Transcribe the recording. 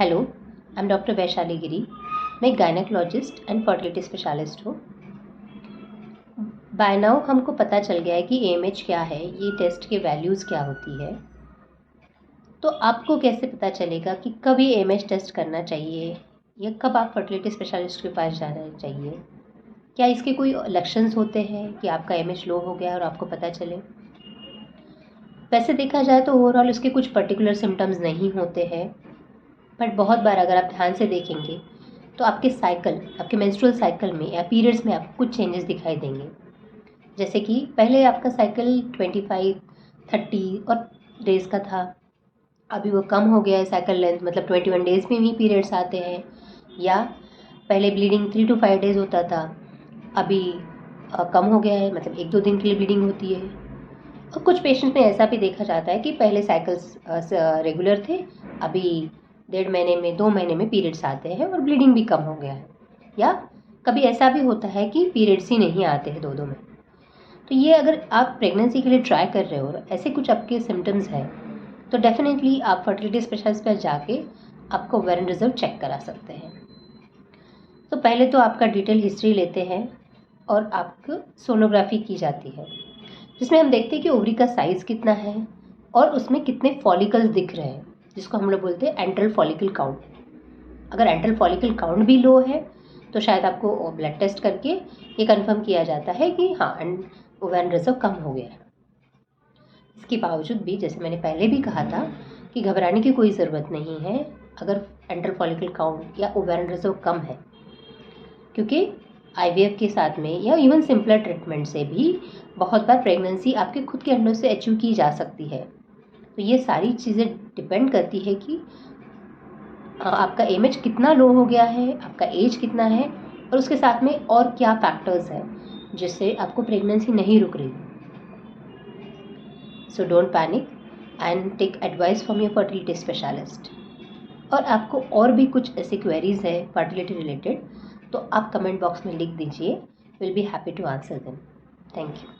Hello, I am doctor Vaishali Giri. मैं एक gynaecologist and fertility specialist हूँ। बाय नाउ हमको पता चल गया है कि एएमएच क्या है, ये टेस्ट के वैल्यूज़ क्या होती है। तो आपको कैसे पता चलेगा कि कब ये एएमएच टेस्ट करना चाहिए या कब आप फर्टिलिटी स्पेशलिस्ट के पास जाना चाहिए? क्या इसके कोई लक्षण होते हैं कि आपका एएमएच लो हो गया और आपको पता चले? वैसे देखा जाए तो ओवरऑल इसके कुछ पर्टिकुलर सिम्टम्स नहीं होते हैं, बट बहुत बार अगर आप ध्यान से देखेंगे तो आपके मेंस्ट्रुअल साइकिल में या पीरियड्स में आपको कुछ चेंजेस दिखाई देंगे। जैसे कि पहले आपका साइकिल 25, 30 और डेज़ का था, अभी वो कम हो गया है साइकिल लेंथ, मतलब 21 डेज़ में भी पीरियड्स आते हैं। या पहले ब्लीडिंग 3 to 5 डेज़ होता था, अभी कम हो गया है, मतलब 1-2 दिन के लिए ब्लीडिंग होती है। और कुछ पेशेंट में ऐसा भी देखा जाता है कि पहले साइकिल्स रेगुलर थे, अभी 1.5 महीने में 2 महीने में पीरियड्स आते हैं और ब्लीडिंग भी कम हो गया है। या कभी ऐसा भी होता है कि पीरियड्स ही नहीं आते हैं 2-2 महीने। तो ये अगर आप प्रेगनेंसी के लिए ट्राई कर रहे हो और ऐसे कुछ आपके सिम्टम्स हैं तो डेफिनेटली आप फर्टिलिटी स्पेशलिस्ट पर जाके आपको ओवेरियन रिजर्व चेक करा सकते हैं। तो पहले तो आपका डिटेल हिस्ट्री लेते हैं और आपको सोनोग्राफी की जाती है, जिसमें हम देखते हैं कि ओवरी का साइज़ कितना है और उसमें कितने फॉलिकल्स दिख रहे हैं, जिसको हम लोग बोलते हैं एंट्रल फॉलिकल काउंट। अगर एंट्रल फॉलिकल काउंट भी लो है तो शायद आपको ब्लड टेस्ट करके ये कंफर्म किया जाता है कि हाँ ओवेरियन रिजर्व कम हो गया है। इसके बावजूद भी, जैसे मैंने पहले भी कहा था, कि घबराने की कोई ज़रूरत नहीं है अगर एंट्रल फॉलिकल काउंट या ओवेरियन रिजर्व कम है, क्योंकि आईवीएफ के साथ में या इवन सिंपलर ट्रीटमेंट से भी बहुत बार प्रेगनेंसी आपके खुद के अंडों से अचीव की जा सकती है। तो ये सारी चीज़ें डिपेंड करती है कि आपका एएमएच कितना लो हो गया है, आपका एज कितना है और उसके साथ में और क्या फैक्टर्स हैं जिससे आपको प्रेगनेंसी नहीं रुक रही। So don't panic and take advice from your fertility specialist. और आपको और भी कुछ ऐसी क्वेरीज है फर्टिलिटी रिलेटेड तो आप कमेंट बॉक्स में लिख दीजिए, will be happy to answer them. Thank you.